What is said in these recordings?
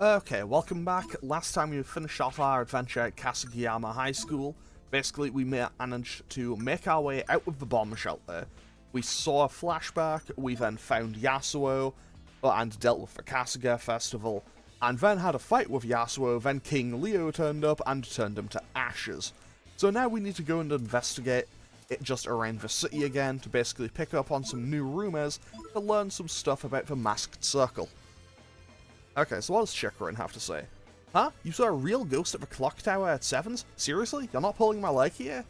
Okay, welcome back. Last time we finished off our adventure at Kasugiyama High School. Basically, we managed to make our way out of the bomb shelter. We saw a flashback, we then found Yasuo, and dealt with the Kasuga Festival, and then had a fight with Yasuo, then King Leo turned up and turned him to ashes. So now we need to go and investigate it just around the city again to basically pick up on some new rumours to learn some stuff about the Masked Circle. Okay, so what does Chikrin have to say? Huh? You saw a real ghost at the clock tower at Sevens? Seriously? You're not pulling my leg here?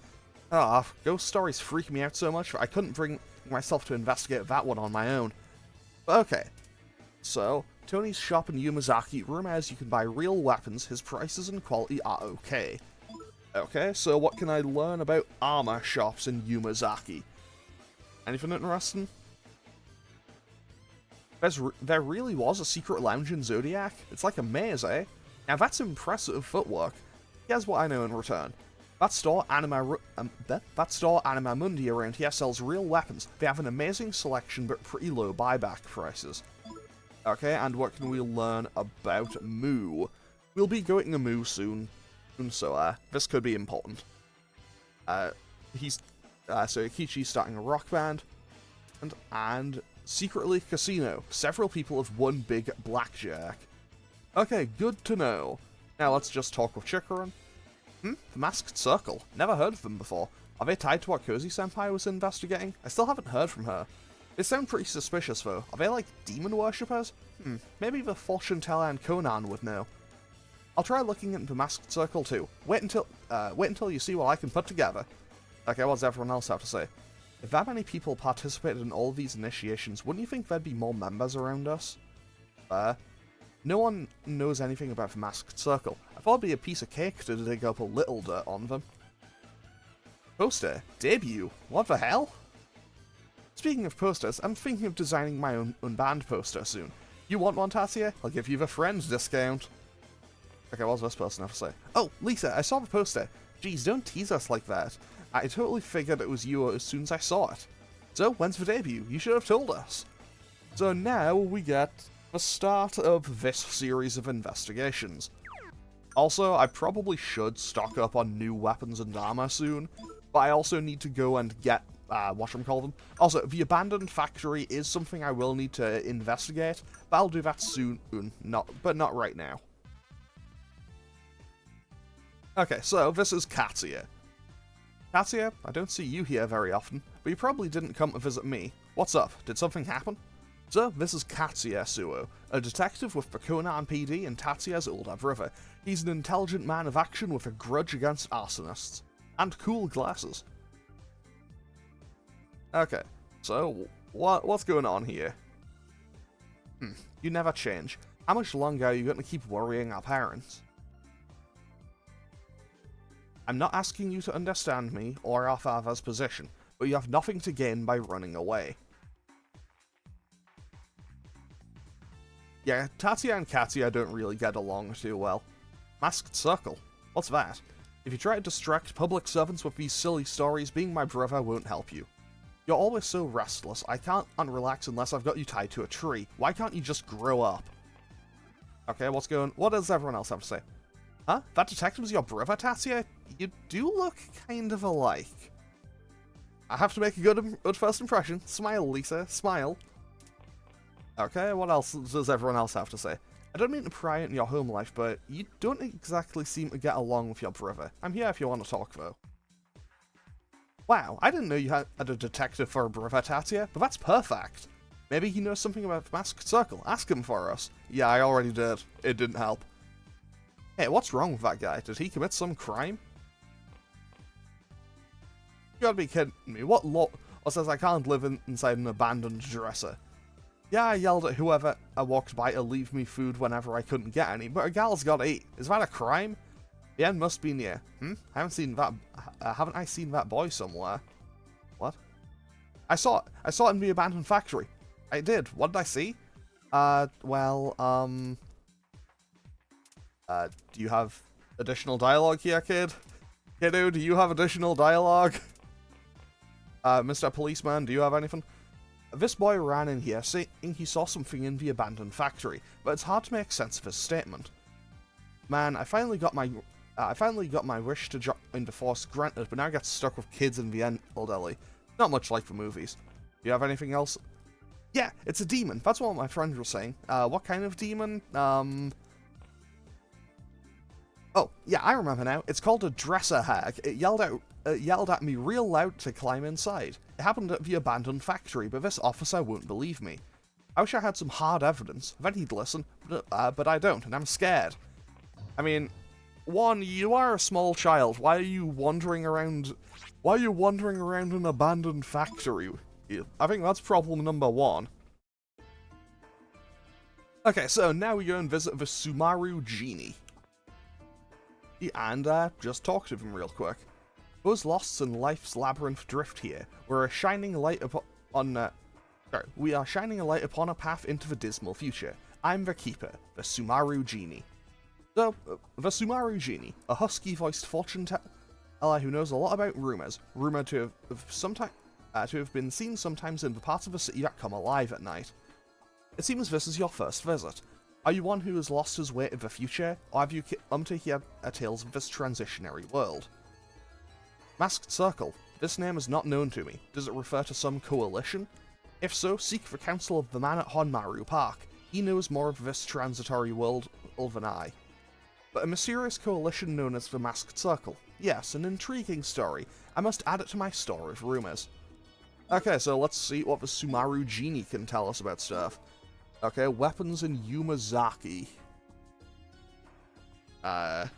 Ah, ghost stories freak me out so much that I couldn't bring myself to investigate that one on my own. But okay, so Tony's shop in Yumazaki rumors you can buy real weapons, his prices and quality are okay. Okay, so what can I learn about armor shops in Yumazaki? Anything interesting? There really was a secret lounge in Zodiac? It's like a maze, eh? Now that's impressive footwork. Here's what I know in return. That store Anima Mundi around here sells real weapons. They have an amazing selection but pretty low buyback prices. Okay, and what can we learn about Moo? We'll be going to Moo soon, so this could be important. So Ikichi's starting a rock band, and secretly casino. Several people have won big blackjack. Okay, good to know. Now let's just talk with Chikrin. The Masked Circle. Never heard of them before. Are they tied to what Cozy-senpai was investigating? I still haven't heard from her. They sound pretty suspicious though. Are they like demon worshippers? Maybe the fortune teller and Conan would know. I'll try looking into the Masked Circle too. Wait until you see what I can put together. Okay, what does everyone else have to say? If that many people participated in all these initiations, wouldn't you think there'd be more members around us? No one knows anything about the Masked Circle. I thought it'd be a piece of cake to dig up a little dirt on them. Poster? Debut? What the hell? Speaking of posters, I'm thinking of designing my own band poster soon. You want one, Tatia? I'll give you the friends discount. Okay, what's this person have to say? Oh, Lisa, I saw the poster. Geez, don't tease us like that. I totally figured it was you as soon as I saw it. So, when's the debut? You should have told us. So now we get the start of this series of investigations. Also, I probably should stock up on new weapons and armor soon, but I also need to go and get, whatchamacallit. Also, the abandoned factory is something I will need to investigate, but I'll do that soon, but not right now. Okay, so this is Katsuya. Katsuya, I don't see you here very often, but you probably didn't come to visit me. What's up? Did something happen? So, this is Katsuya Suo, a detective with the Conan PD and Tatsuya's older brother. He's an intelligent man of action with a grudge against arsonists. And cool glasses. Okay, so, what's going on here? You never change. How much longer are you going to keep worrying our parents? I'm not asking you to understand me or our father's position, but you have nothing to gain by running away. Yeah, Tatsuya and Katsuya don't really get along too well. Masked Circle? What's that? If you try to distract public servants with these silly stories, being my brother won't help you. You're always so restless, I can't unrelax unless I've got you tied to a tree. Why can't you just grow up? Okay, what does everyone else have to say? Huh? That detective's your brother, Tatsuya? You do look kind of alike. I have to make a good first impression. Smile, Lisa. Smile. Okay, what else does everyone else have to say? I don't mean to pry into your home life, but you don't exactly seem to get along with your brother. I'm here if you want to talk, though. Wow, I didn't know you had a detective for a brother, Tatsuya, but that's perfect. Maybe he knows something about the Masked Circle. Ask him for us. Yeah, I already did. It didn't help. Hey, what's wrong with that guy? Did he commit some crime? You gotta be kidding me. What law says I can't live inside an abandoned dresser? Yeah, I yelled at whoever I walked by to leave me food whenever I couldn't get any, but a gal's gotta eat. Is that a crime? The end must be near. Haven't I seen that boy somewhere? What? I saw it in the abandoned factory. I did. What did I see? Do you have additional dialogue here, kid? Kiddo, do you have additional dialogue? Mr. Policeman, do you have anything? This boy ran in here saying he saw something in the abandoned factory, but it's hard to make sense of his statement. Man, I finally got my wish to join the force granted, but now I get stuck with kids and the elderly. Not much like the movies. Do you have anything else? Yeah, it's a demon. That's what my friends were saying. What kind of demon? Oh, yeah, I remember now. It's called a dresser hag. It yelled at me real loud to climb inside. It happened at the abandoned factory, but this officer won't believe me. I wish I had some hard evidence. Then he'd listen, but I don't, and I'm scared. I mean, one, you are a small child. Why are you wandering around an abandoned factory? I think that's problem number one. Okay, so now we go and visit the Sumaru Genie. And just talk to him real quick. Those lost in life's labyrinth drift here. We are shining a light upon a path into the dismal future. I'm the Keeper, the Sumaru Genie. So, the Sumaru Genie, a husky-voiced fortune teller who knows a lot about rumors, rumored to have been seen sometimes in the parts of the city that come alive at night. It seems this is your first visit. Are you one who has lost his way to the future, or have you come to hear tales of this transitionary world? Masked Circle. This name is not known to me. Does it refer to some coalition? If so, seek the counsel of the man at Honmaru Park. He knows more of this transitory world than I. But a mysterious coalition known as the Masked Circle. Yes, an intriguing story. I must add it to my store of rumors. Okay, so let's see what the Sumaru Genie can tell us about stuff. Okay, weapons in Yumazaki. A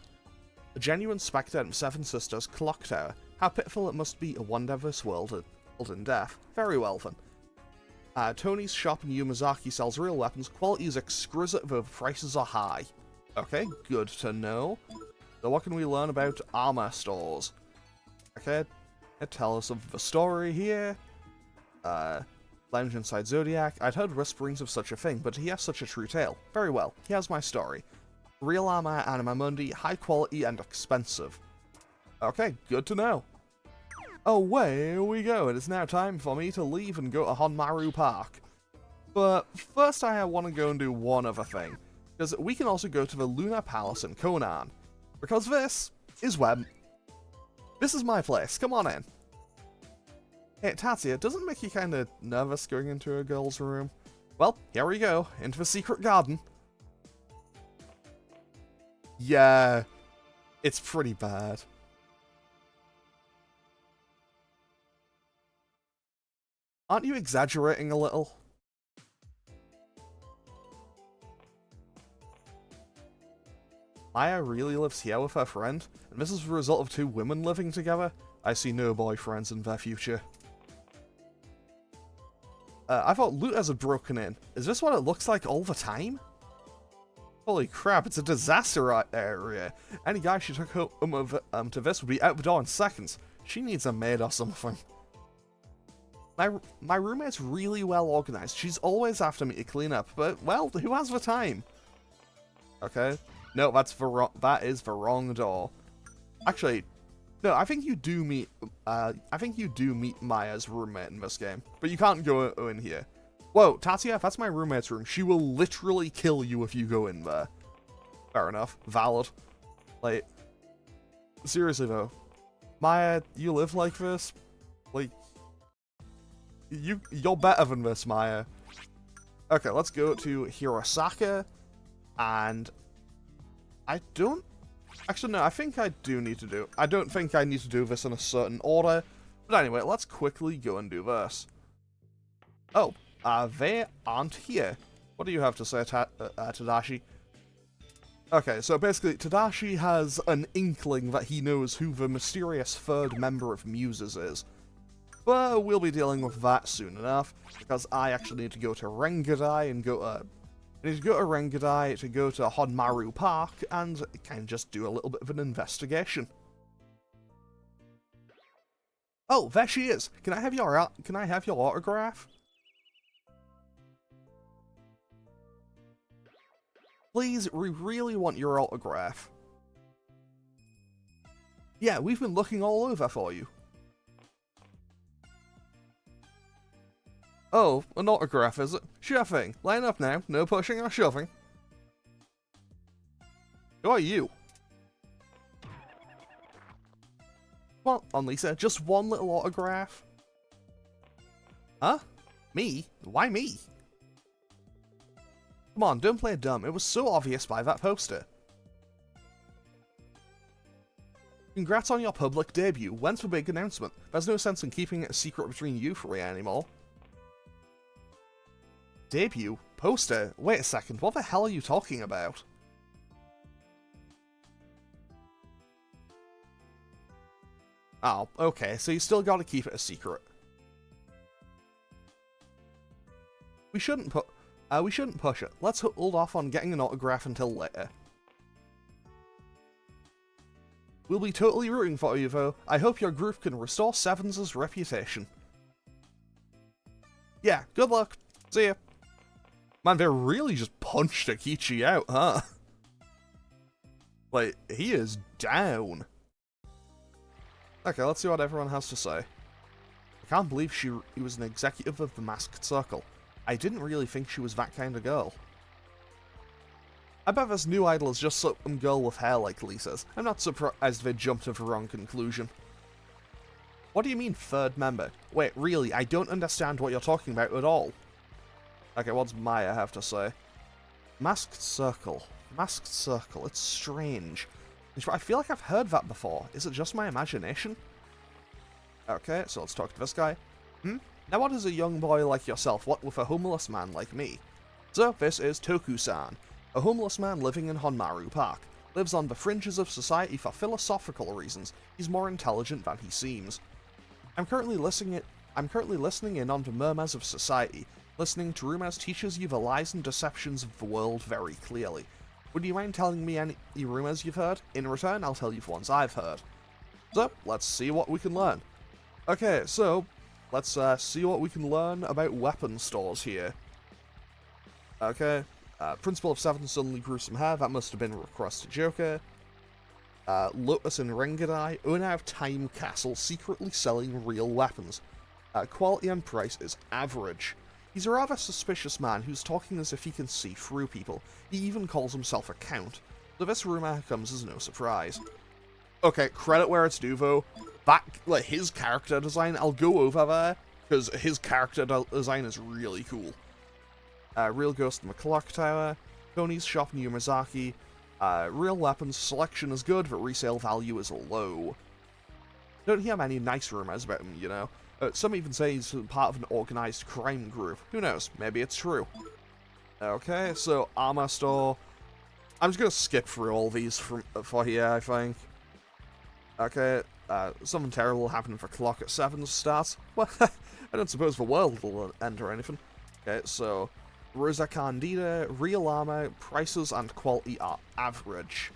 genuine spectre in Seven Sisters Clock Tower. How pitiful it must be to wander this world in death. Very well then. Tony's shop in Yumazaki sells real weapons. Quality is exquisite, though prices are high. Okay, good to know. So what can we learn about armor stores? Okay, tell us of the story here. Lounge inside Zodiac. I'd heard whisperings of such a thing, but he has such a true tale. Very well, here's my story. Real armor at Anima Mundi, high quality and expensive. Okay, good to know. Away we go. It is now time for me to leave and go to Honmaru Park. But first I want to go and do one other thing. Because we can also go to the Lunar Palace in Konan. Because this is my place. Come on in. Hey, Tatsuya, doesn't it make you kind of nervous going into a girl's room? Well, here we go, into the secret garden. Yeah, it's pretty bad. Aren't you exaggerating a little? Maya really lives here with her friend, and this is the result of two women living together? I see no boyfriends in their future. I thought looters had broken in. Is this what it looks like all the time? Holy crap, it's a disaster area. Any guy she took home to this would be out the door in seconds. She needs a maid or something. My roommate's really well organized. She's always after me to clean up, but, well, who has the time? Okay. No, that is the wrong door. Actually, no, I think you do meet Maya's roommate in this game, but you can't go in here. Whoa, Tatsuya, that's my roommate's room. She will literally kill you if you go in there. Fair enough. Valid. Like, seriously though, Maya, you live like this? Like, you're better than this, Maya. Okay, let's go to Hirosaka, and I don't... Actually, no, I think I do need to do... I don't think I need to do this in a certain order. But anyway, let's quickly go and do this. Oh, they aren't here. What do you have to say, Tadashi? Okay, so basically, Tadashi has an inkling that he knows who the mysterious third member of Muses is. But we'll be dealing with that soon enough, because I actually need to go to Rengadai and go to... I need to go to Rengadai to go to Honmaru Park and kind of just do a little bit of an investigation. Oh, there she is. Can I have your autograph? Please, we really want your autograph. Yeah, we've been looking all over for you. Oh, an autograph, is it? Sure thing. Line up now. No pushing or shoving. Who are you? Come on, Lisa. Just one little autograph. Huh? Me? Why me? Come on, don't play dumb. It was so obvious by that poster. Congrats on your public debut. When's the big announcement? There's no sense in keeping it a secret between you three anymore. Debut? Poster? Wait a second, what the hell are you talking about? Oh, okay, so you still gotta keep it a secret. We shouldn't push it. Let's hold off on getting an autograph until later. We'll be totally rooting for you, though. I hope your group can restore Sevens' reputation. Yeah, good luck. See ya. Man, they really just punched Akichi out, huh? Like, he is down. Okay, let's see what everyone has to say. I can't believe he was an executive of the Masked Circle. I didn't really think she was that kind of girl. I bet this new idol is just some girl with hair like Lisa's. I'm not surprised they jumped to the wrong conclusion. What do you mean, third member? Wait, really, I don't understand what you're talking about at all. Okay, what's Maya have to say? Masked Circle. Masked Circle. It's strange. I feel like I've heard that before. Is it just my imagination? Okay, so let's talk to this guy. Now what is a young boy like yourself what with a homeless man like me? So, this is Toku-san. A homeless man living in Honmaru Park. Lives on the fringes of society for philosophical reasons. He's more intelligent than he seems. I'm currently listening in on the murmurs of society. Listening to rumors teaches you the lies and deceptions of the world very clearly. Would you mind telling me any rumors you've heard? In return, I'll tell you the ones I've heard. So, let's see what we can learn. Okay, so, let's see what we can learn about weapon stores here. Okay, Principal of Seven suddenly grew some hair, that must have been a request to Joker. Lotus and Rengadai, owner of Time Castle, secretly selling real weapons. Quality and price is average. He's a rather suspicious man who's talking as if he can see through people. He even calls himself a count, so this rumor comes as no surprise. Okay, credit where it's due though. Like, his character design, I'll go over there, because his character design is really cool. Real Ghost in the Clock Tower, Tony's Shop in Yamazaki, real weapons selection is good, but resale value is low. Don't hear many nice rumors about him, you know. Some even say he's part of an organized crime group. Who knows? Maybe it's true. Okay, so armor store. I'm just gonna skip through all these for here, I think. Okay, something terrible happened for Clock at 7 starts. Well, I don't suppose the world will end or anything. Okay, so Rosa Candida, real armor, prices and quality are average.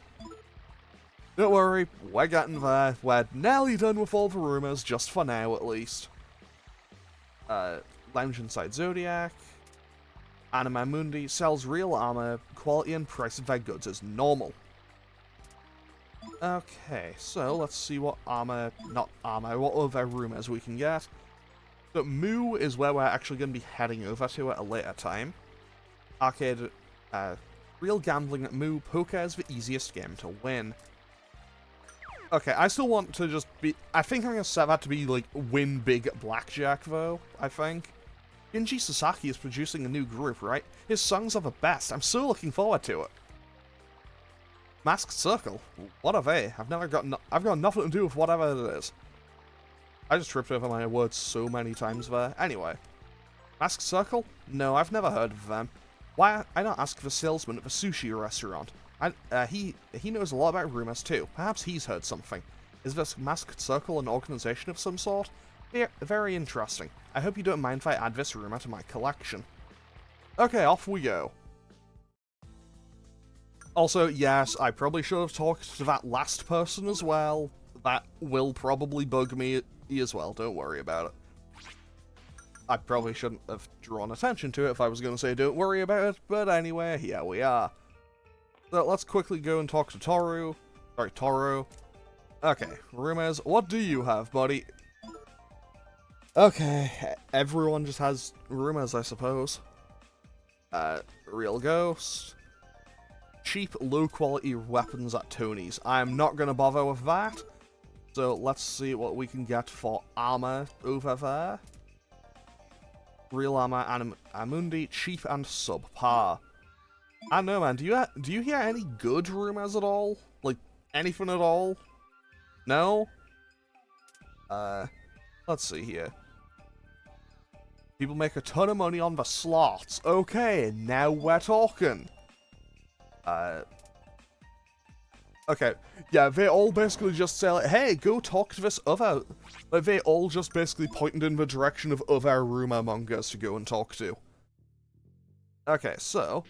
Don't worry, we're getting there. We're nearly done with all the rumors, just for now at least. Lounge Inside Zodiac. Anima Mundi sells real armor, quality and price of their goods is normal. Okay, so let's see what what other rumors we can get. So Moo is where we're actually going to be heading over to at a later time. Arcade, real gambling at Moo, poker is the easiest game to win. Okay, I still want to just be... I think I'm going to set that to be, like, win big at blackjack, though, I think. Shinji Sasaki is producing a new group, right? His songs are the best. I'm so looking forward to it. Masked Circle? What are they? I've got nothing to do with whatever it is. I just tripped over my words so many times there. Anyway. Masked Circle? No, I've never heard of them. Why I don't ask the salesman at the sushi restaurant? He knows a lot about rumors too. Perhaps he's heard something. Is this Masked Circle an organization of some sort? Very interesting. I hope you don't mind if I add this rumor to my collection. Okay, off we go. Also, yes, I probably should have talked to that last person as well. That will probably bug me as well, don't worry about it. I probably shouldn't have drawn attention to it if I was going to say don't worry about it, but anyway, here we are. So let's quickly go and talk to Toru. Sorry, Toro. Okay, rumors. What do you have, buddy? Okay, everyone just has rumors, I suppose. Real ghost. Cheap, low-quality weapons at Tony's. I'm not going to bother with that. So let's see what we can get for armor over there. Real armor, Amundi, cheap and subpar. I don't know, man. Do you hear any good rumors at all? Like, anything at all? No? Let's see here. People make a ton of money on the slots. Okay, now we're talking. Okay, yeah, they all basically just say, like, hey, go talk to this other... Like, they all just basically pointed in the direction of other rumor mongers to go and talk to. Okay, so,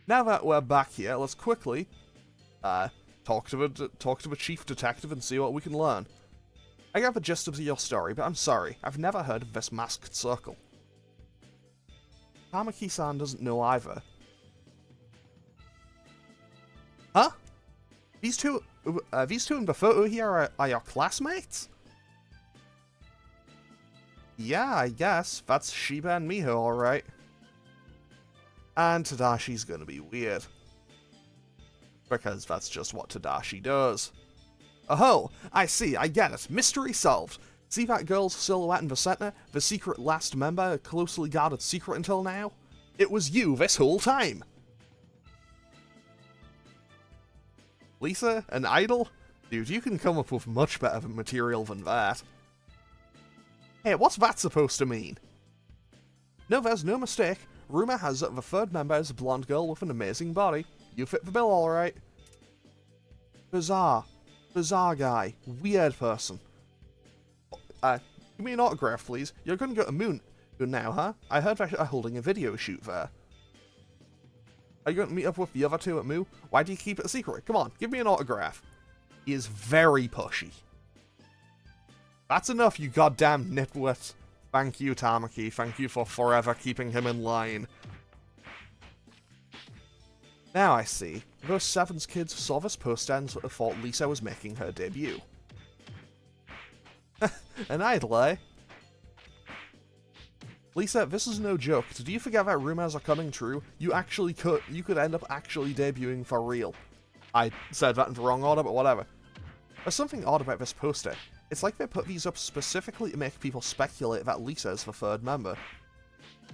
now that we're back here, let's quickly, talk to the chief detective and see what we can learn. I got the gist of your story, but I'm sorry, I've never heard of this masked circle. Tamaki-san doesn't know either. Huh? These two in the photo here are your classmates? Yeah, I guess. That's Shiba and Miho, alright. And Tadashi's gonna be weird. Because that's just what Tadashi does. Oh, I see, I get it. Mystery solved. See that girl's silhouette in the center? The secret last member, a closely guarded secret until now? It was you this whole time! Lisa? An idol? Dude, you can come up with much better material than that. Hey, what's that supposed to mean? No, there's no mistake. Rumor has it the third member is a blonde girl with an amazing body. You fit the bill, alright. Bizarre. Bizarre guy. Weird person. Give me an autograph, please. You're gonna go to Moon now, huh? I heard they're holding a video shoot there. Are you going to meet up with the other two at Moo? Why do you keep it a secret? Come on, give me an autograph. He is very pushy. That's enough, you goddamn nitwit. Thank you, Tamaki. Thank you for forever keeping him in line. Now I see. Those Sevens kids saw this post and thought Lisa was making her debut. An idol, eh? Lisa, this is no joke. Did you forget that rumors are coming true? You could end up actually debuting for real. I said that in the wrong order, but whatever. There's something odd about this poster. It's like they put these up specifically to make people speculate that Lisa is the third member.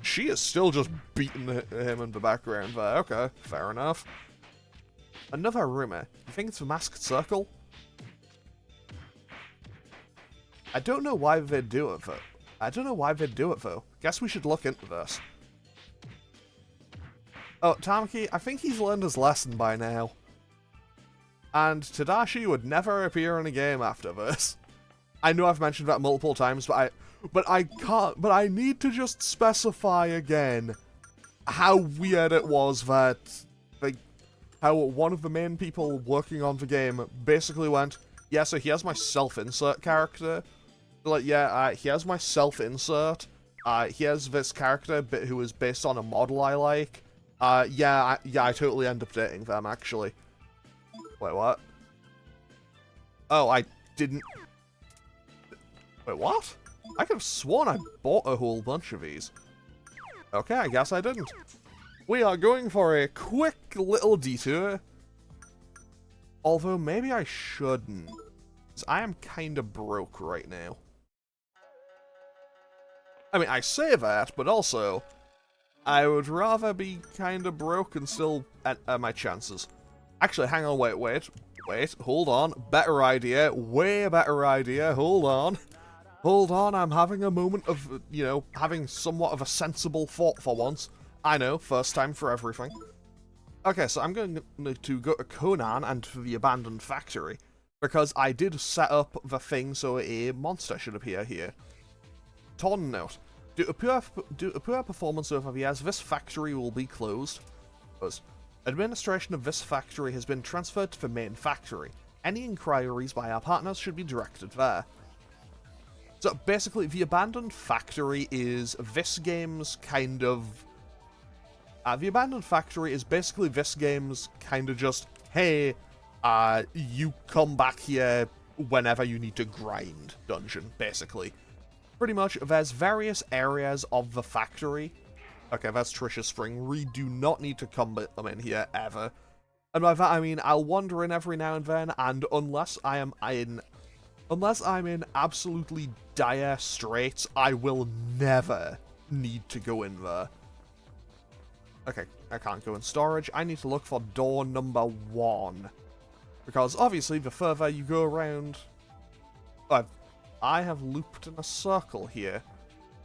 She is still just beating him in the background there. Okay, fair enough. Another rumor. You think it's the Masked Circle? I don't know why they'd do it, though. Guess we should look into this. Oh, Tamaki, I think he's learned his lesson by now. And Tadashi would never appear in a game after this. I know I've mentioned that multiple times, but I need to just specify again how weird it was that, like, how one of the main people working on the game basically went, yeah, so here's my self-insert character. Like, yeah, here's my self-insert. Here's this character who is based on a model I like. Yeah, I totally end up dating them, actually. Wait, what? Oh, I didn't... Wait, what? I could have sworn I bought a whole bunch of these. Okay, I guess I didn't. We are going for a quick little detour. Although, maybe I shouldn't. 'Cause I am kinda broke right now. I mean, I say that, but also, I would rather be kinda broke and still at my chances. Actually, hang on, wait, hold on. Better idea, way better idea, hold on. Hold on, I'm having a moment of, you know, having somewhat of a sensible thought for once. I know, first time for everything. Okay, so I'm going to go to Conan and to the abandoned factory, because I did set up the thing so a monster should appear here. Torn note. Due to poor performance over the years, this factory will be closed. Administration of this factory has been transferred to the main factory. Any inquiries by our partners should be directed there. So basically, the abandoned factory is this game's kind of... the abandoned factory is basically this game's kind of just, hey, you come back here whenever you need to grind dungeon, basically. pretty much, there's various areas of the factory. Okay, that's Trisha Spring. We do not need to combat them in here, ever. And by that I mean, I'll wander in every now and then, and unless I'm in absolutely dire straits, I will never need to go in there. Okay, I can't go in storage. I need to look for door number 1. Because obviously, the further you go around... I have looped in a circle here.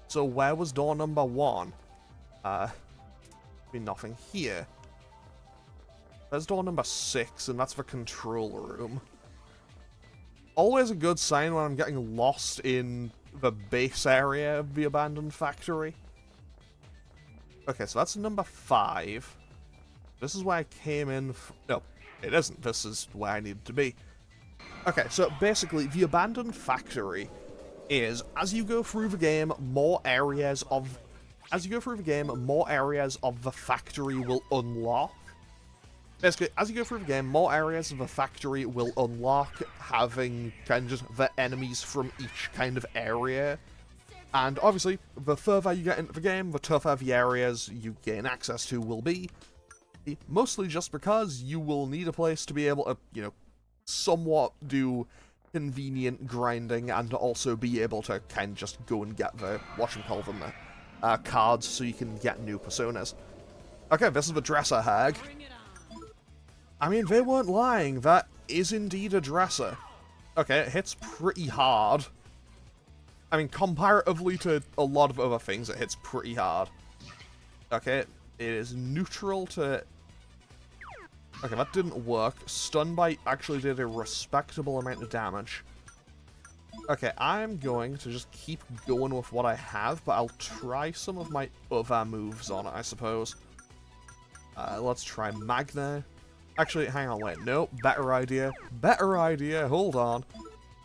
So where was door number 1? Nothing here. There's door number 6, and that's the control room. Always a good sign when I'm getting lost in the base area of the abandoned factory. Okay, so that's number 5. This is where I came in... No, it isn't. This is where I needed to be. Okay, so basically, the abandoned factory is, as you go through the game, more areas of the factory will unlock. Basically, as you go through the game, more areas of the factory will unlock, having kind of just the enemies from each kind of area. And obviously, the further you get into the game, the tougher the areas you gain access to will be. Mostly just because you will need a place to be able to, you know, somewhat do convenient grinding and also be able to kind of just go and get the, whatchamacallit them, cards so you can get new personas. Okay, this is the dresser hag. I mean, they weren't lying. That is indeed a dresser. Okay, it hits pretty hard. I mean, comparatively to a lot of other things, it hits pretty hard. Okay, it is neutral to... Okay, that didn't work. Stun Bite actually did a respectable amount of damage. Okay, I'm going to just keep going with what I have, but I'll try some of my other moves on it, I suppose. Let's try Magna. Actually, hang on, wait, no, better idea. Better idea, hold on.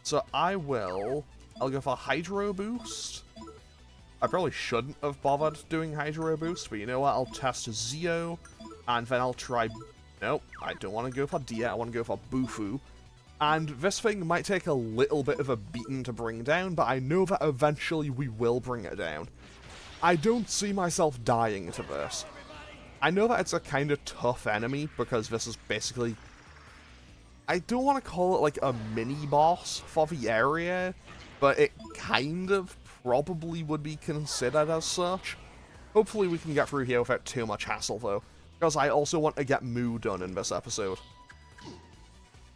So I'll go for Hydro Boost. I probably shouldn't have bothered doing Hydro Boost, but you know what, I'll test Zeo, and then I'll try... Nope, I don't want to go for Dia, I want to go for Bufu. And this thing might take a little bit of a beating to bring down, but I know that eventually we will bring it down. I don't see myself dying to this. I know that it's a kind of tough enemy, because this is basically... I don't want to call it like a mini-boss for the area, but it kind of probably would be considered as such. Hopefully we can get through here without too much hassle, though, because I also want to get Moo done in this episode.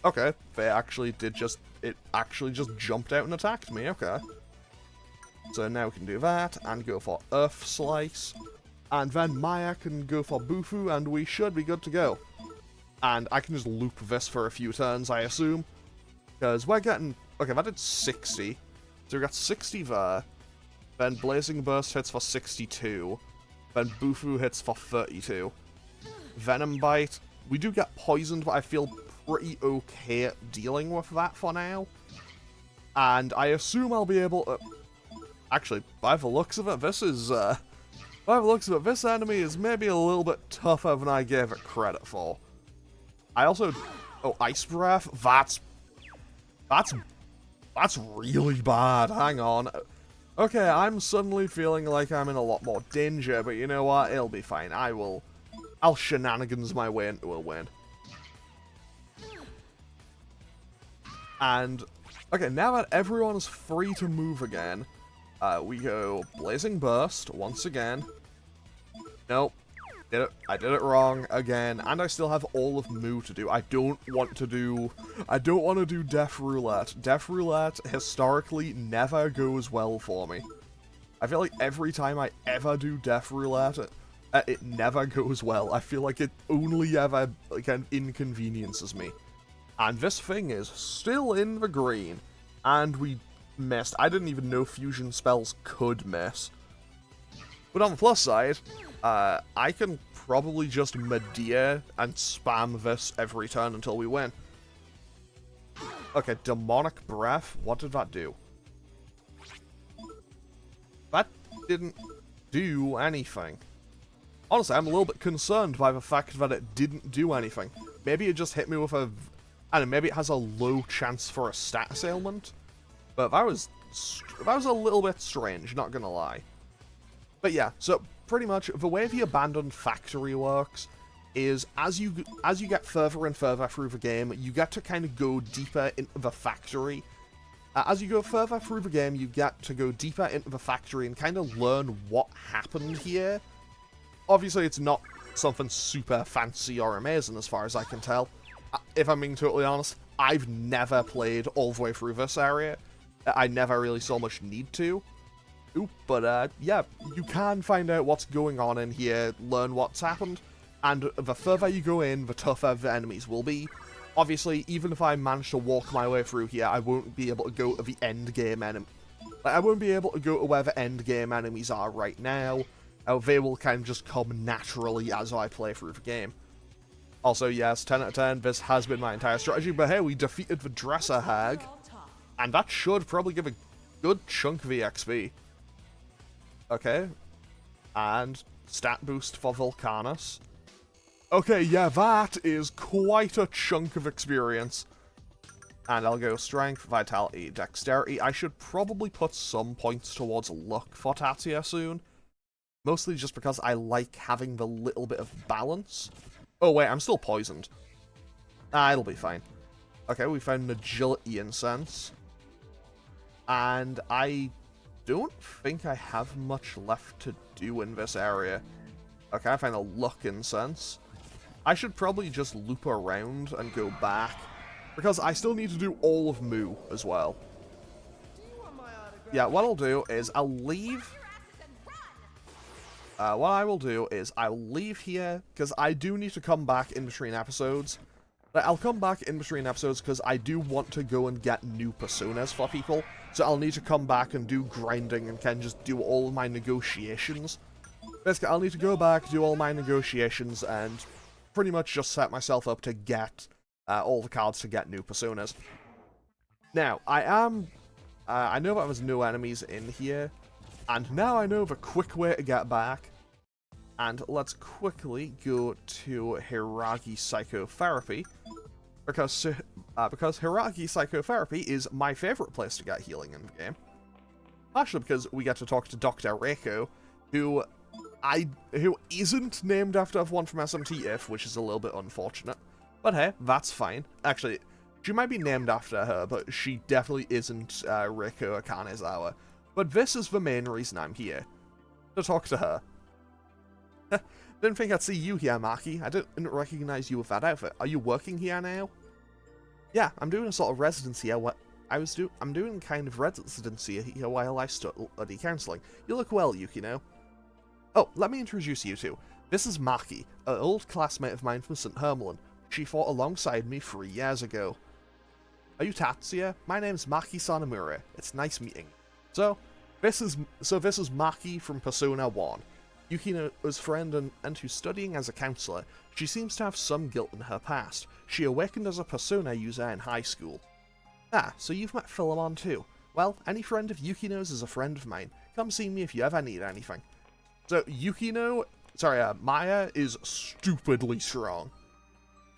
Okay, it actually just jumped out and attacked me, okay. So now we can do that, and go for Earth Slice. And then Maya can go for Bufu, and we should be good to go. And I can just loop this for a few turns, I assume. Because we're getting... Okay, that did 60. So we got 60 there. Then Blazing Burst hits for 62. Then Bufu hits for 32. Venom Bite. We do get poisoned, but I feel pretty okay at dealing with that for now. And I assume I'll be able to... Actually, by the looks of it, this is... By the looks of it, this enemy is maybe a little bit tougher than I gave it credit for. I also... Oh, Ice Breath? That's really bad. Hang on. Okay, I'm suddenly feeling like I'm in a lot more danger, but you know what? It'll be fine. I'll shenanigans my way into a win. And... Okay, now that everyone's free to move again... we go Blazing Burst once again. Nope. I did it wrong again, and I still have all of Moo to do. I don't want to do Death Roulette. Death Roulette historically never goes well for me. I feel like every time I ever do Death Roulette, it never goes well. I feel like it only ever inconveniences me. And this thing is still in the green, and we missed. I didn't even know fusion spells could miss. But on the plus side, I can probably just Medea and spam this every turn until we win. Okay, Demonic Breath. What did that do? That didn't do anything. Honestly, I'm a little bit concerned by the fact that it didn't do anything. Maybe it just hit me with a... I don't know, maybe it has a low chance for a status ailment? But that was little bit strange, not gonna lie. But yeah, so pretty much the way the abandoned factory works is as you get further and further through the game, you get to kind of go deeper into the factory. As you go further through the game, you get to go deeper into the factory and kind of learn what happened here. Obviously, it's not something super fancy or amazing as far as I can tell. If I'm being totally honest, I've never played all the way through this area. I never really saw much need to. But yeah, you can find out what's going on in here, learn what's happened, and the further you go in, the tougher the enemies will be. Obviously, even if I manage to walk my way through here, I won't be able to go to the end game I won't be able to go to where the end game enemies are right now. They will kind of just come naturally as I play through the game. Also, yes, 10 out of 10, this has been my entire strategy, but hey, we defeated the Dresser Hag, and that should probably give a good chunk of EXP. Okay, and stat boost for Vulcanus. Okay, yeah, that is quite a chunk of experience. And I'll go Strength, Vitality, Dexterity. I should probably put some points towards Luck for Tatia soon. Mostly just because I like having the little bit of balance. Oh wait, I'm still poisoned. It'll be fine. Okay, we found an Agility Incense. And I don't think I have much left to do in this area. Okay, I found a Luck Incense. I should probably just loop around and go back, because I still need to do all of Moo as well. Yeah, what I'll do is I'll leave. What I will do is I'll leave here, because I do need to come back in between episodes. But I'll come back in between episodes because I do want to go and get new personas for people. So I'll need to come back and do grinding and can just do all of my negotiations. Basically, I'll need to go back, do all my negotiations, and pretty much just set myself up to get all the cards to get new personas. Now, I know that there's no enemies in here, and now I know the quick way to get back. And let's quickly go to Hiragi Psychotherapy, because Hiragi Psychotherapy is my favorite place to get healing in the game. Partially because we get to talk to Dr. Reiko, who isn't named after one from SMTF, which is a little bit unfortunate. But hey, that's fine. Actually, she might be named after her, but she definitely isn't Reiko Akanezawa. But this is the main reason I'm here, to talk to her. Didn't think I'd see you here, Maki. I didn't recognize you with that outfit. Are you working here now? Yeah, I'm doing a sort of residency here. I'm doing kind of residency here while I study counseling. You look well, Yukino. Oh, let me introduce you two. This is Maki, an old classmate of mine from St. Hermelin. She fought alongside me 3 years ago. Are you Tatsuya? My name's Maki Sanamura. It's nice meeting. So this is Maki from Persona 1. Yukino's friend and who's studying as a counselor. She seems to have some guilt in her past. She awakened as a Persona user in high school. Ah, so you've met Philemon too. Well, any friend of Yukino's is a friend of mine. Come see me if you ever need anything. So, Maya is stupidly strong.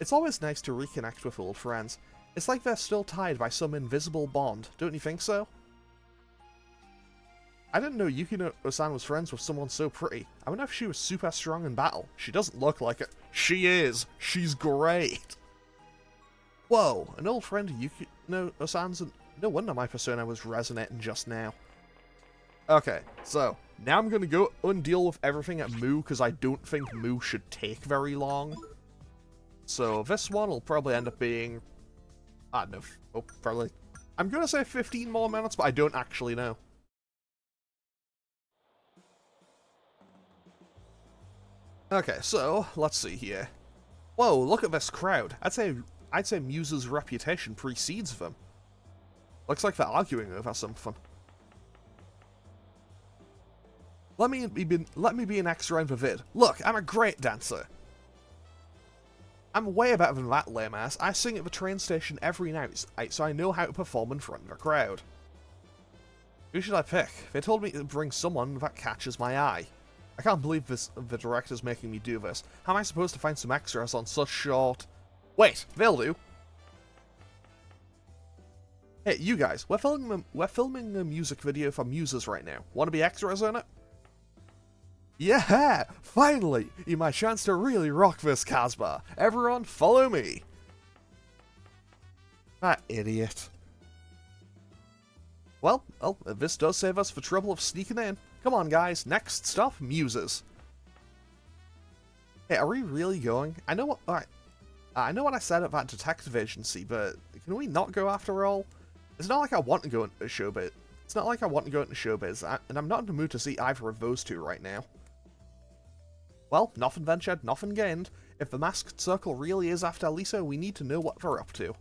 It's always nice to reconnect with old friends. It's like they're still tied by some invisible bond, don't you think so? I didn't know Yukino-san was friends with someone so pretty. I wonder if she was super strong in battle. She doesn't look like it. She is. She's great. Whoa, an old friend of Yukino-san's. No wonder my persona was resonating just now. Okay, so now I'm going to go and deal with everything at Moo, because I don't think Moo should take very long. So this one will probably end up being, I don't know, probably, I'm going to say 15 more minutes, but I don't actually know. Okay, so let's see here. Whoa, look at this crowd. I'd say Muses' reputation precedes them. Looks like they're arguing over something. Let me be an extra in the vid. Look, I'm a great dancer. I'm way better than that lame ass. I sing at the train station every night, so I know how to perform in front of a crowd. Who should I pick? They told me to bring someone that catches my eye. I can't believe the director's making me do this. How am I supposed to find some extras on such short... Wait, they'll do. Hey, you guys, we're filming a music video for Muses right now. Want to be extras in it? Yeah! Finally! You my chance to really rock this Casbah. Everyone, follow me! That idiot. Well, this does save us the trouble of sneaking in. Come on, guys. Next stop, Muses. Hey, are we really going? I know what. Alright. I know what I said at that detective agency, but can we not go after all? It's not like I want to go into showbiz. It's not like I want to go into showbiz, and I'm not in the mood to see either of those two right now. Well, nothing ventured, nothing gained. If the Masked Circle really is after Lisa, we need to know what they're up to.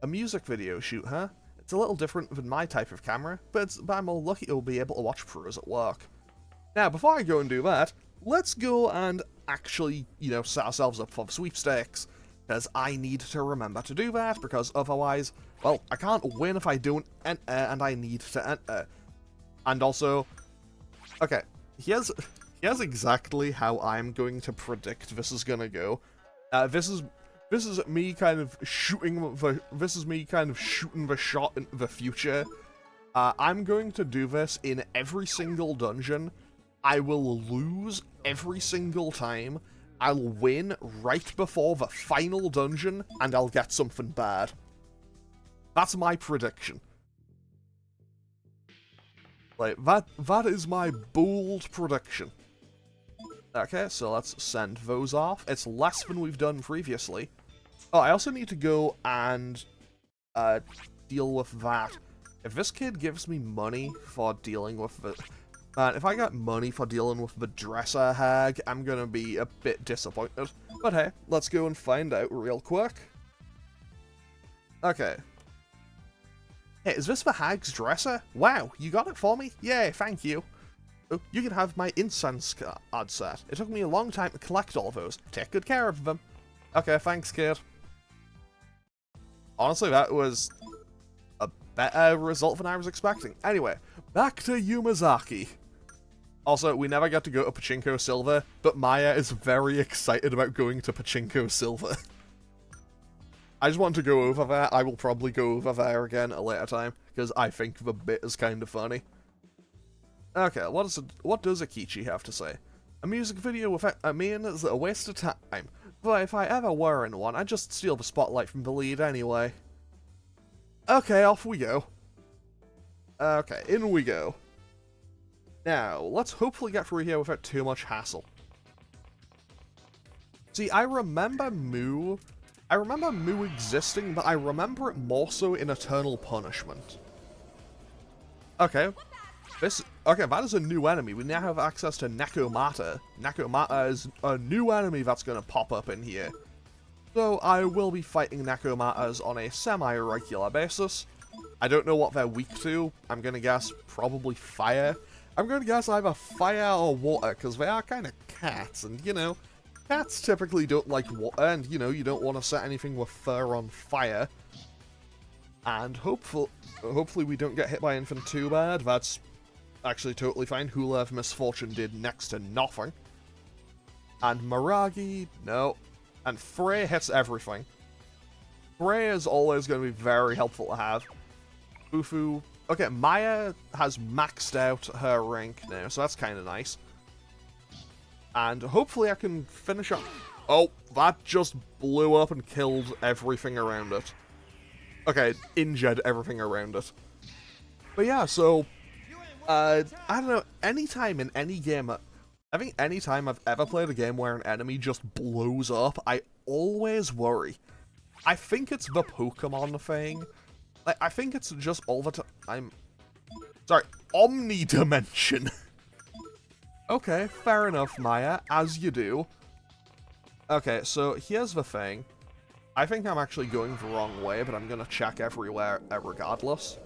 A music video shoot, huh? It's a little different than my type of camera, but I'm more lucky to be able to watch pros at work. Now, before I go and do that, let's go and actually, set ourselves up for the sweepstakes. Because I need to remember to do that, because otherwise, well, I can't win if I don't enter, and I need to enter. And also, okay, here's exactly how I'm going to predict this is gonna go. This is me kind of shooting the shot into the future. I'm going to do this in every single dungeon. I will lose every single time. I'll win right before the final dungeon, and I'll get something bad. That's my prediction. Like, that is my bold prediction. Okay, so let's send those off. It's less than we've done previously. Oh, I also need to go and deal with that. If this kid gives me money for dealing with the... Man, if I get money for dealing with the dresser hag, I'm gonna be a bit disappointed. But hey, let's go and find out real quick. Okay. Hey, is this the hag's dresser? Wow, you got it for me? Yay, thank you. Oh, you can have my incense card set. It took me a long time to collect all those. Take good care of them. Okay, thanks, kid. Honestly, that was a better result than I was expecting. Anyway, back to Yumazaki. Also, we never got to go to Pachinko Silver, but Maya is very excited about going to Pachinko Silver. I just want to go over there. I will probably go over there again at a later time, because I think the bit is kind of funny. Okay, what does Akichi have to say? A music video without a man is a waste of time. But if I ever were in one, I'd just steal the spotlight from the lead anyway. Okay, off we go. Okay, in we go. Now, let's hopefully get through here without too much hassle. See, I remember Moo existing, but I remember it more so in Eternal Punishment. Okay. That is a new enemy. We now have access to Nekomata. Nekomata is a new enemy that's going to pop up in here. So I will be fighting Nekomatas on a semi-regular basis. I don't know what they're weak to. I'm going to guess probably fire. I'm going to guess either fire or water, because they are kind of cats, and, cats typically don't like water, and, you don't want to set anything with fur on fire. And hopefully we don't get hit by anything too bad. That's actually totally fine. Hula of Misfortune did next to nothing. And Miragi, no. And Frey hits everything. Frey is always going to be very helpful to have. Fufu. Okay, Maya has maxed out her rank now, so that's kind of nice. And hopefully I can finish up. Oh, that just blew up and killed everything around it. Okay, injured everything around it. But yeah, so... I don't know, anytime in any game... I think anytime I've ever played a game where an enemy just blows up, I always worry. I think it's the Pokemon thing. Like, I think it's just all the time... Sorry, Omnidimension. Okay, fair enough, Maya, as you do. Okay, so here's the thing. I think I'm actually going the wrong way, but I'm gonna check everywhere regardless.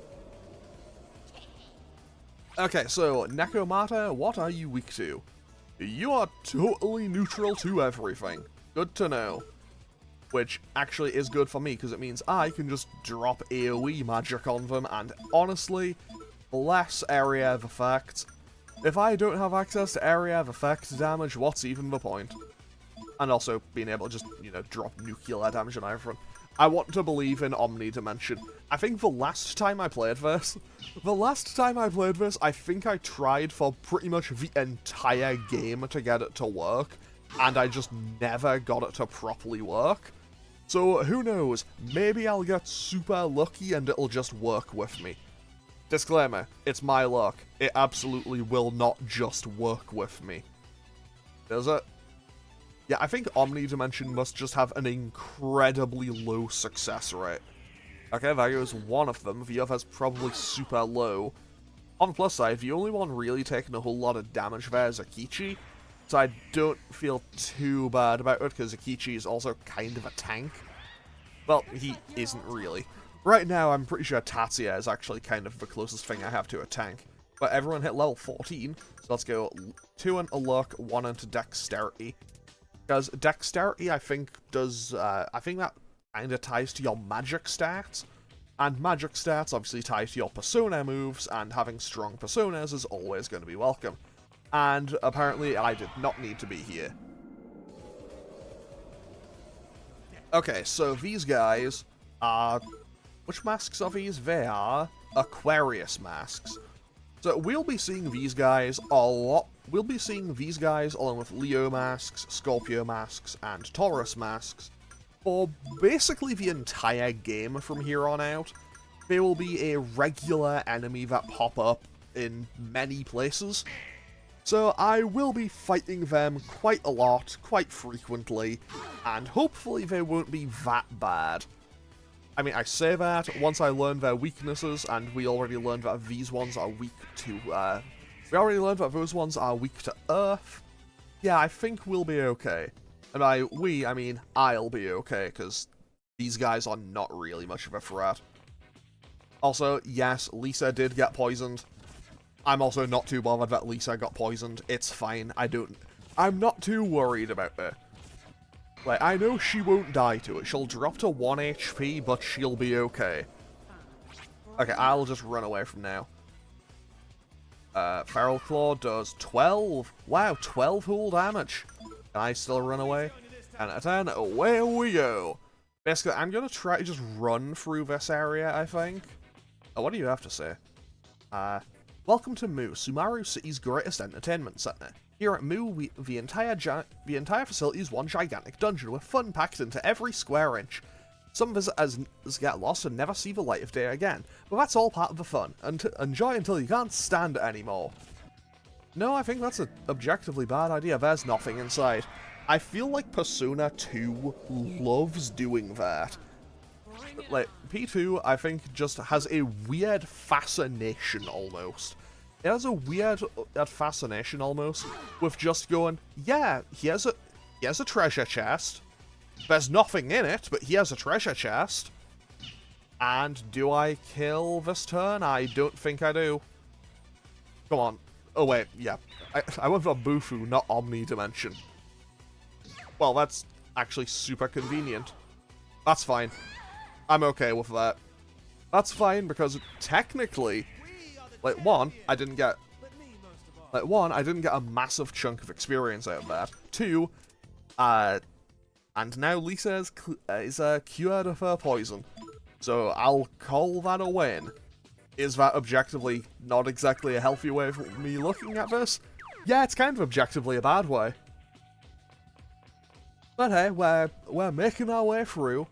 Okay, so, Nekomata, what are you weak to? You are totally neutral to everything. Good to know. Which actually is good for me, because it means I can just drop AoE magic on them, and honestly, less area of effect. If I don't have access to area of effect damage, what's even the point? And also being able to just, you know, drop nuclear damage on everyone. I want to believe in omnidimension. I think the last time I played this, I think I tried for pretty much the entire game to get it to work, and I just never got it to properly work. So who knows, maybe I'll get super lucky and it'll just work with me. Disclaimer, it's my luck. It absolutely will not just work with me. Does it? Yeah, I think Omnidimension must just have an incredibly low success rate. Okay, there goes one of them. The other's probably super low. On the plus side, the only one really taking a whole lot of damage there is Akechi. So I don't feel too bad about it, because Akechi is also kind of a tank. Well, he isn't really. Right now, I'm pretty sure Tatsuya is actually kind of the closest thing I have to a tank. But everyone hit level 14, so let's go 2 into luck, 1 into dexterity. Because dexterity, I think, does, I think that kind of ties to your magic stats. And magic stats obviously tie to your persona moves, and having strong personas is always going to be welcome. And apparently, I did not need to be here. Okay, so these guys are... Which masks are these? They are Aquarius masks. So we'll be seeing these guys a lot. We'll be seeing these guys along with Leo masks, Scorpio masks, and Taurus masks for basically the entire game from here on out. They will be a regular enemy that pop up in many places. So I will be fighting them quite a lot, quite frequently, and hopefully they won't be that bad. I mean, I say that once I learn their weaknesses, and we already learned that these ones are weak to, we already learned that those ones are weak to Earth. Yeah, I think we'll be okay. And by we, I mean I'll be okay, because these guys are not really much of a threat. Also, yes, Lisa did get poisoned. I'm also not too bothered that Lisa got poisoned. It's fine, I'm not too worried about it. Like, I know she won't die to it. She'll drop to 1 HP, but she'll be okay. Okay, I'll just run away from now. Feral Claw does 12. Wow, 12 whole damage. Can I still run away? And at 10, away we go. Basically, I'm gonna try to just run through this area, I think. Oh, what do you have to say? Welcome to Mu, Sumaru City's greatest entertainment center. Here at Mu, the entire facility is one gigantic dungeon with fun packed into every square inch. Some visitors get lost and never see the light of day again, but that's all part of the fun. Enjoy until you can't stand it anymore. No, I think that's an objectively bad idea. There's nothing inside. I feel like Persona 2 loves doing that. Like, P2, I think, just has a weird fascination almost. It has a weird fascination almost with just going, yeah, he has a treasure chest. There's nothing in it, but he has a treasure chest. And do I kill this turn? I don't think I do. Come on. Oh wait, yeah. I went for Bufu, not Omnidimension. Well, that's actually super convenient. That's fine. I'm okay with that. That's fine because technically, like, I didn't get a massive chunk of experience out of that. 2, and now Lisa is cured of her poison. So I'll call that a win. Is that objectively not exactly a healthy way of me looking at this? Yeah, it's kind of objectively a bad way. But hey, we're making our way through.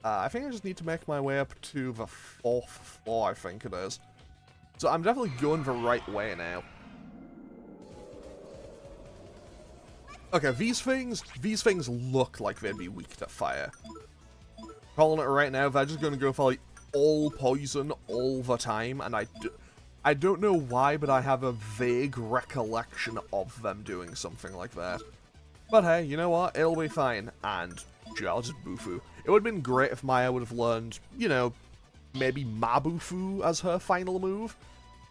I think I just need to make my way up to the 4th floor, I think it is. So I'm definitely going the right way now. Okay, these things look like they'd be weak to fire. Calling it right now, they're just going to go for like all poison all the time, and I don't know why, but I have a vague recollection of them doing something like that. But hey, you know what? It'll be fine, and sure, I'll just Bufu. It would have been great if Maya would have learned, you know, maybe Mabufu as her final move.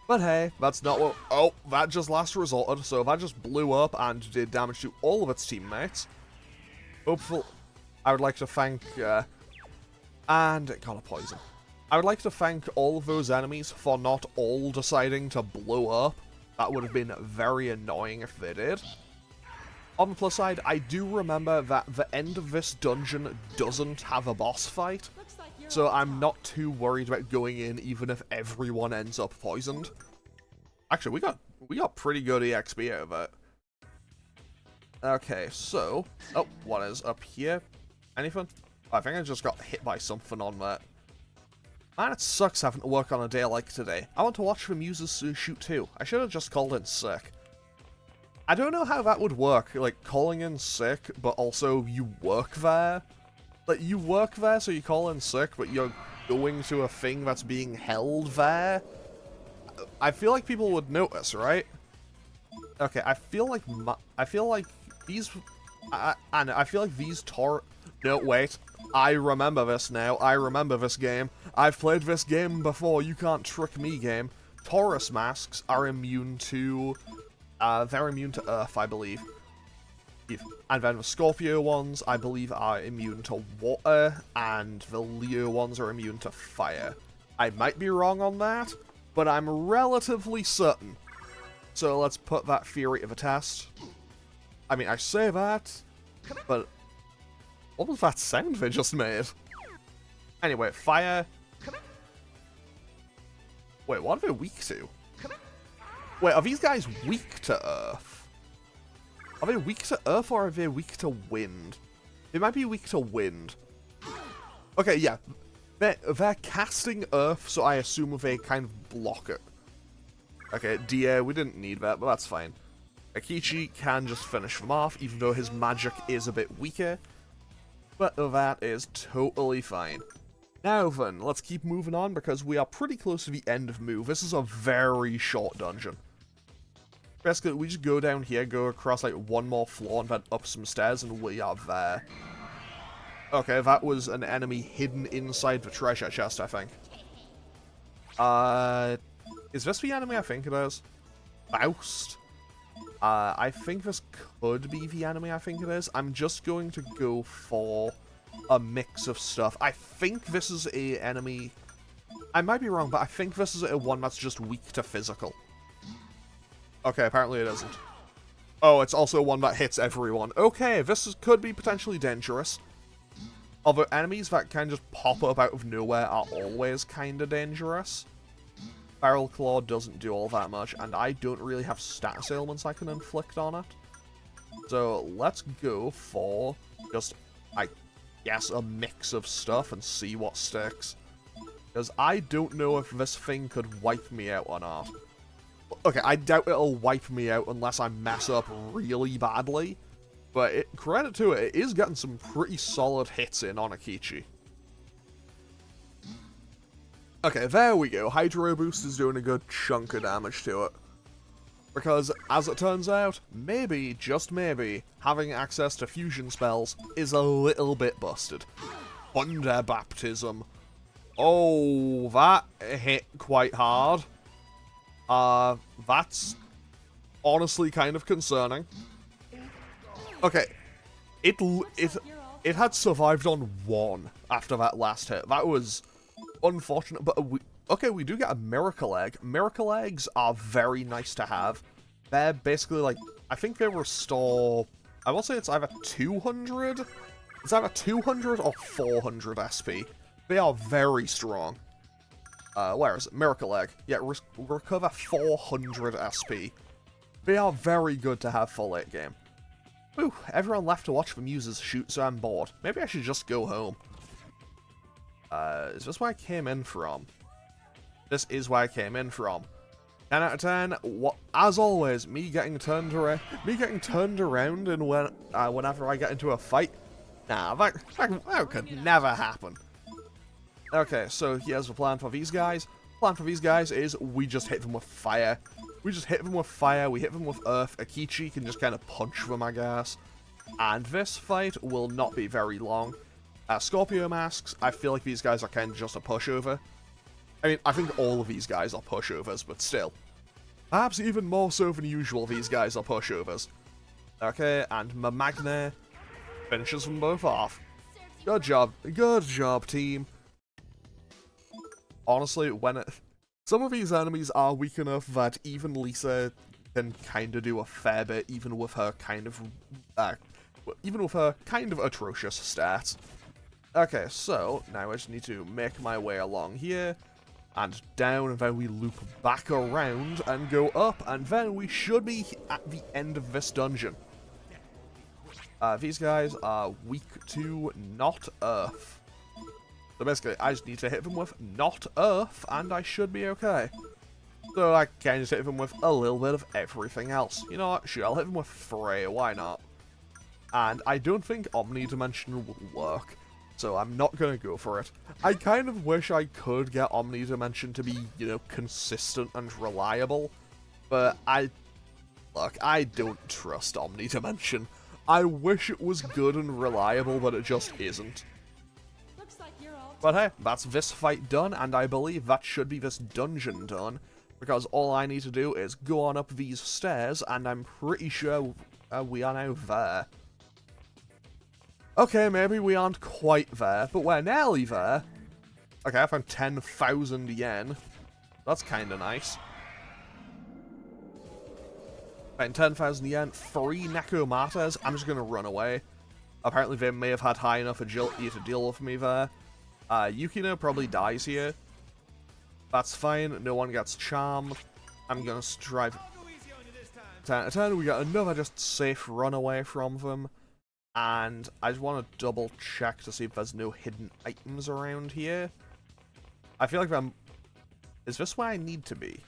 But hey, that's not what... Oh, that just last resorted, so that just blew up and did damage to all of its teammates. Hopefully, I would like to thank... and it got a poison. I would like to thank all of those enemies for not all deciding to blow up. That would have been very annoying if they did. On the plus side, I do remember that the end of this dungeon doesn't have a boss fight, so I'm not too worried about going in even if everyone ends up poisoned. Actually, we got pretty good EXP out of it. Okay, so... Oh, what is up here? Anything? Oh, I think I just got hit by something on that. Man, it sucks having to work on a day like today. I want to watch the Muses shoot too. I should have just called in sick. I don't know how that would work, like, calling in sick, but also you work there. Like, you work there, so you call in sick, but you're going to a thing that's being held there. I feel like people would notice, right? Okay, I feel like these... and I feel like these No, wait. I remember this now. I remember this game. I've played this game before. You can't trick me, game. Taurus masks are immune to... they're immune to Earth, I believe. And then the Scorpio ones, I believe, are immune to water, and the Leo ones are immune to fire. I might be wrong on that, but I'm relatively certain. So let's put that theory to the test. I mean, I say that, but what was that sound they just made? Anyway, fire. Wait, what are they weak to? Wait, are these guys weak to Earth? Are they weak to Earth or are they weak to wind? They might be weak to wind. Okay, yeah. They're casting Earth, so I assume they kind of block it. Okay, DA, we didn't need that, but that's fine. Akechi can just finish them off, even though his magic is a bit weaker. But that is totally fine. Now then, let's keep moving on, because we are pretty close to the end of Move. This is a very short dungeon. Basically, we just go down here, go across like one more floor, and then up some stairs, and we are there. Okay, that was an enemy hidden inside the treasure chest, I think. Is this the enemy I think it is? Faust? I think this could be the enemy I think it is. I'm just going to go for a mix of stuff. I think this is a enemy... I might be wrong, but I think this is a one that's just weak to physical. Okay, apparently it isn't. Oh, it's also one that hits everyone. Okay, this could be potentially dangerous. Although enemies that kind of just pop up out of nowhere are always kind of dangerous. Barrel Claw doesn't do all that much, and I don't really have status ailments I can inflict on it. So let's go for just, I guess, a mix of stuff and see what sticks. Because I don't know if this thing could wipe me out or not. Okay, I doubt it'll wipe me out unless I mess up really badly. But credit to it, it is getting some pretty solid hits in on Akechi. Okay, there we go. Hydro Boost is doing a good chunk of damage to it. Because, as it turns out, maybe, just maybe, having access to fusion spells is a little bit busted. Thunder Baptism. Oh, that hit quite hard. That's honestly kind of concerning. Okay, it had survived on 1 after that last hit. That was unfortunate, but we do get a Miracle Egg. Miracle Eggs are very nice to have. They're basically like, I think they restore, I will say it's either 200, it's either 200 or 400 SP. They are very strong. Where is it? Miracle Egg. Yeah, recover 400 SP. They are very good to have for late game. Whew, everyone left to watch the Muses shoot, so I'm bored. Maybe I should just go home. Is this where I came in from? This is where I came in from. 10 out of 10. As always, me getting turned around and whenever I get into a fight. Nah, that could never happen. Okay, so here's the plan for these guys. The plan for these guys is we just hit them with fire. We just hit them with fire, we hit them with earth. Akechi can just kind of punch them, I guess. And this fight will not be very long. Scorpio masks, I feel like these guys are kind of just a pushover. I mean, I think all of these guys are pushovers, but still. Perhaps even more so than usual, these guys are pushovers. Okay, and Mamagne finishes them both off. Good job, team. Honestly, some of these enemies are weak enough that even Lisa can kind of do a fair bit, even with her kind of atrocious stats. Okay, so now I just need to make my way along here and down, and then we loop back around and go up, and then we should be at the end of this dungeon. These guys are weak to not Earth. So basically, I just need to hit them with not Earth, and I should be okay. So I can just hit them with a little bit of everything else. You know what? Sure, I'll hit them with Frey, why not? And I don't think Omnidimension will work, so I'm not going to go for it. I kind of wish I could get Omnidimension to be, you know, consistent and reliable, but look, I don't trust Omnidimension. I wish it was good and reliable, but it just isn't. Looks like you're all But hey, that's this fight done, and I believe that should be this dungeon done, because all I need to do is go on up these stairs, and I'm pretty sure we are now there. Okay, maybe we aren't quite there, but we're nearly there. Okay, I found 10,000 yen. That's kind of nice. Found 10,000 yen, 3 Nekomatas. I'm just going to run away. Apparently they may have had high enough agility to deal with me there. Yukino probably dies here. That's fine, no one gets charmed. I'm going to strive 10 out of 10. We got another just safe runaway from them. And I just want to double check to see if there's no hidden items around here. I feel like is this where I need to be?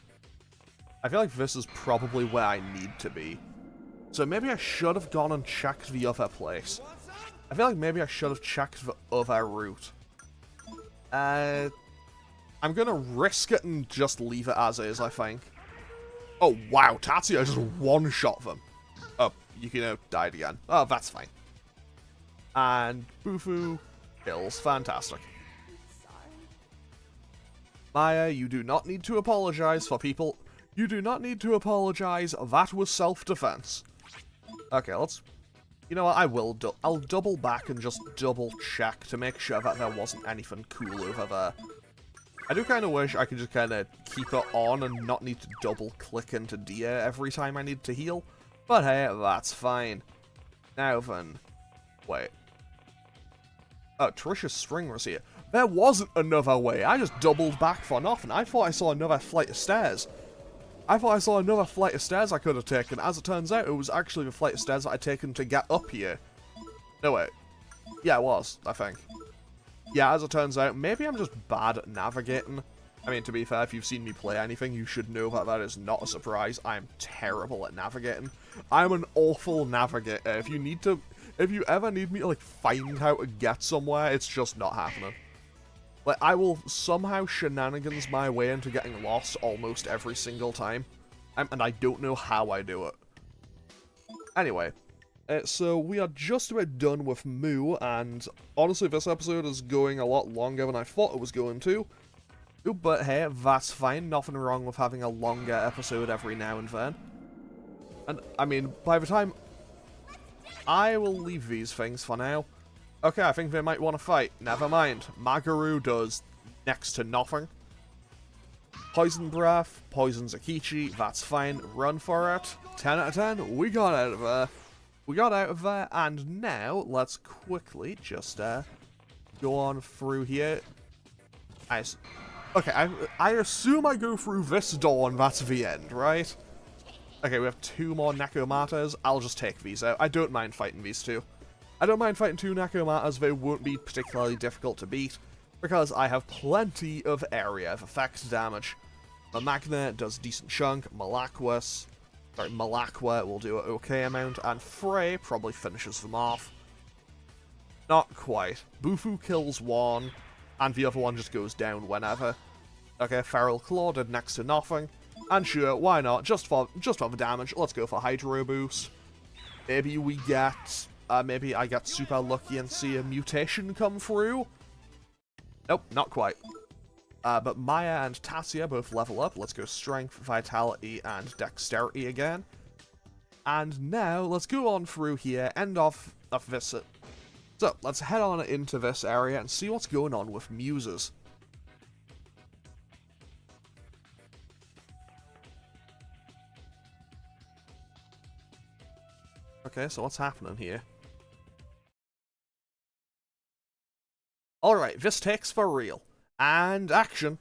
I feel like this is probably where I need to be. So maybe I should have gone and checked the other place. I feel like maybe I should have checked the other route. I'm gonna risk it and just leave it as is, I think. Oh wow, Tatsuya just one-shot them. Oh, Yukino died again. Oh, that's fine. And Bufu kills. Fantastic. Maya, you do not need to apologize for people. You do not need to apologize. That was self-defense. Okay, let's... You know what? I'll double back and just double check to make sure that there wasn't anything cool over there. I do kind of wish I could just kind of keep it on and not need to double click into Dia every time I need to heal. But hey, that's fine. Now then. Wait. Oh, Trish's string was here. There wasn't another way. I just doubled back for nothing. I thought I saw another flight of stairs. I thought I saw another flight of stairs I could have taken. As it turns out, it was actually the flight of stairs that I'd taken to get up here. No, wait. Yeah, it was, I think. Yeah, as it turns out, maybe I'm just bad at navigating. I mean, to be fair, if you've seen me play anything, you should know that that is not a surprise. I'm terrible at navigating. I'm an awful navigator. If you ever need me to, like, find how to get somewhere, it's just not happening. Like, I will somehow shenanigans my way into getting lost almost every single time. And I don't know how I do it. Anyway, so we are just about done with Mu, and honestly, this episode is going a lot longer than I thought it was going to. But hey, that's fine. Nothing wrong with having a longer episode every now and then. And, I mean, by the time... I will leave these things for now. Okay, I think they might want to fight. Never mind. Magaru does next to nothing. Poison Breath, Poison Zakichi, that's fine. Run for it. 10 out of 10. We got out of there. We got out of there, and now let's quickly just go on through here. Okay, I assume I go through this door and that's the end, right? Okay, we have 2 more Nekomatas. I'll just take these out. I don't mind fighting these 2. I don't mind fighting 2 Nekomatas. They won't be particularly difficult to beat, because I have plenty of area of effect damage. The Magna does decent chunk. Malakwa will do an okay amount, and Frey probably finishes them off. Not quite. Bufu kills 1, and the other one just goes down whenever. Okay, Feral Claw did next to nothing. And sure, why not? Just for the damage, let's go for Hydro Boost. Maybe we get... maybe I get super lucky and see a mutation come through? Nope, not quite. But Maya and Tatsuya both level up. Let's go Strength, Vitality, and Dexterity again. And now, let's go on through here, end off of this. So, let's head on into this area and see what's going on with Muses. Okay, so what's happening here? Alright, this takes for real. And action.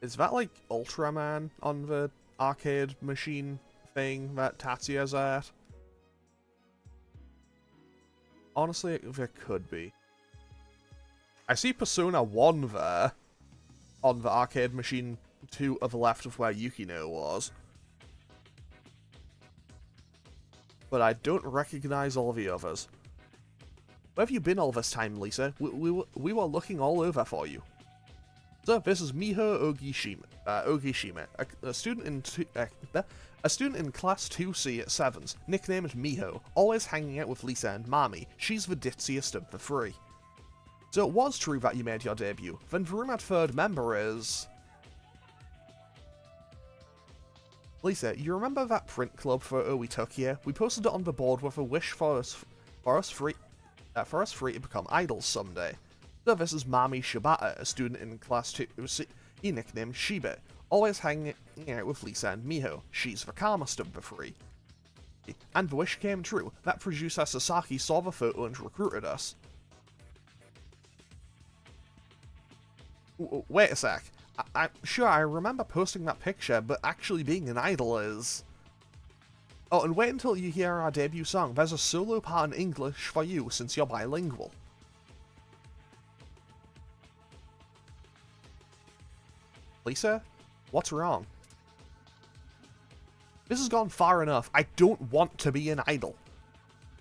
Is that like Ultraman on the arcade machine thing that Tatsuya's at? Honestly, there could be. I see Persona 1 there, on the arcade machine to the left of where Yukino was. But I don't recognize all the others. Where have you been all this time, Lisa? We were looking all over for you. So, this is Miho Ogishima, a student in Class 2C at 7s, nicknamed Miho, always hanging out with Lisa and Mami. She's the ditziest of the three. So it was true that you made your debut. Then the rumored third member is... Lisa, you remember that print club photo we took here? We posted it on the board with a wish for us three to become idols someday. So this is Mami Shibata, a student in Class 2C, nicknamed Shiba, always hanging out with Lisa and Miho. She's the calmest of the three. And the wish came true. That producer Sasaki saw the photo and recruited us. Wait a sec. I'm sure I remember posting that picture, but actually being an idol is... Oh, and wait until you hear our debut song. There's a solo part in English for you since you're bilingual. Lisa? What's wrong? This has gone far enough. I don't want to be an idol.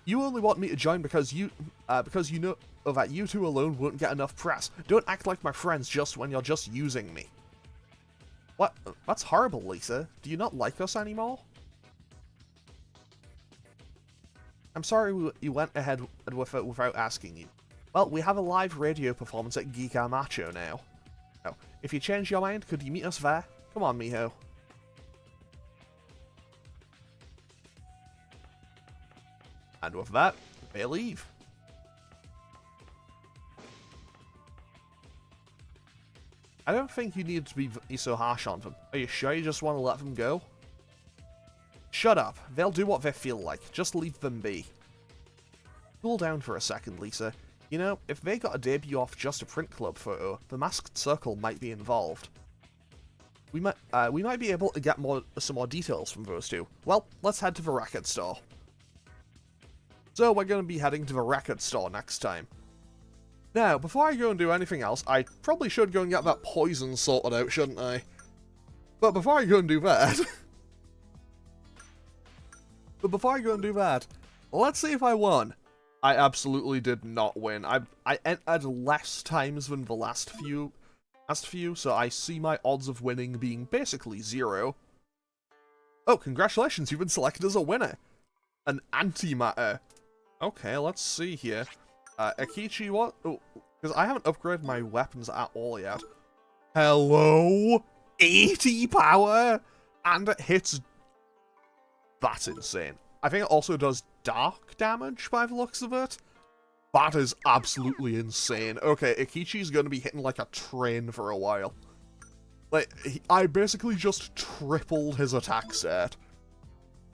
You only want me to join because you know that you two alone won't get enough press. Don't act like my friends just when you're just using me. What? That's horrible, Lisa. Do you not like us anymore? I'm sorry you went ahead with it without asking you. Well, we have a live radio performance at Geeka Macho now. Oh, if you change your mind, could you meet us there? Come on, Miho. And with that, they leave. I don't think you need to be so harsh on them. Are you sure you just want to let them go? Shut up. They'll do what they feel like. Just leave them be. Cool down for a second, Lisa. You know, if they got a debut off just a print club photo, the Masked Circle might be involved. We might be able to get some more details from those two. Well, let's head to the record store. So we're going to be heading to the record store next time. Now, before I go and do anything else, I probably should go and get that poison sorted out, shouldn't I? But before I go and do that... let's see if I won. I absolutely did not win. I entered less times than the last few, so I see my odds of winning being basically 0. Oh, congratulations, you've been selected as a winner. An antimatter. Okay, let's see here. Akichi, what? Oh, because I haven't upgraded my weapons at all yet. Hello? 80 power? And it hits... That's insane. I think it also does dark damage by the looks of it. That is absolutely insane. Okay, Akichi's gonna be hitting like a train for a while. Like, I basically just tripled his attack set.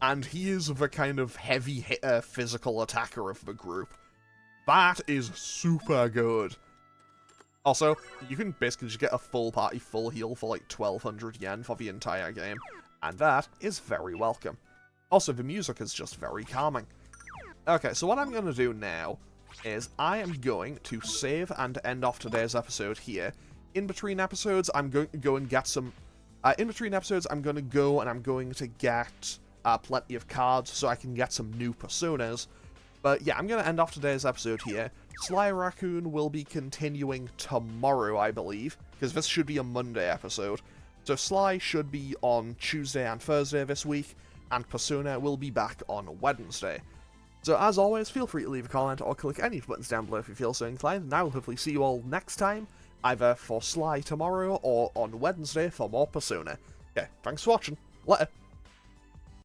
And he is the kind of heavy hitter physical attacker of the group. That is super good. Also, you can basically just get a full party full heal for like 1200 yen for the entire game. And that is very welcome. Also, the music is just very calming. Okay, so what I'm going to do now is I am going to save and end off today's episode here. In between episodes, I'm going to go and get some... I'm going to go and I'm going to get plenty of cards so I can get some new personas. But yeah, I'm going to end off today's episode here. Sly Raccoon will be continuing tomorrow, I believe, because this should be a Monday episode. So Sly should be on Tuesday and Thursday this week, and Persona will be back on Wednesday. So as always, feel free to leave a comment or click any of the buttons down below if you feel so inclined, and I will hopefully see you all next time, either for Sly tomorrow or on Wednesday for more Persona. Okay, thanks for watching. Later.